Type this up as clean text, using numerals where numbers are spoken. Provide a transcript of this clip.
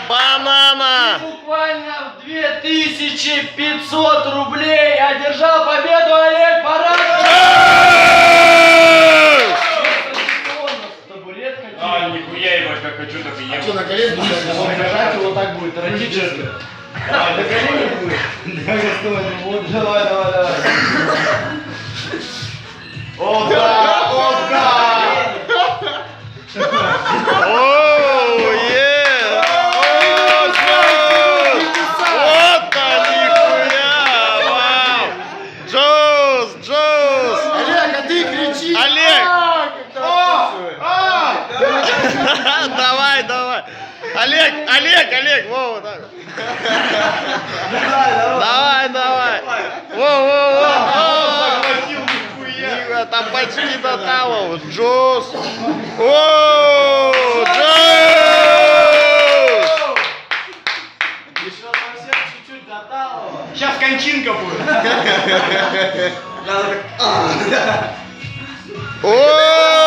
Банана! Буквально в 2500 рублей одержал победу Олег Баранов! А, нихуя ебать, как хочу, так и ем. Что, на колени нажать его так будет, эротически? На колени будет? Давай, давай. О, да, о, да! Оу, е! Вот нихуя! Вау! Джоус! Олег, а ты кричи! Олег! Давай! Давай! Олег! Вова, так. Давай! Во! Там почти до того. Джоус! Ооо! Джоус! Еще совсем чуть-чуть до талого. Сейчас кончинка будет. Ооо!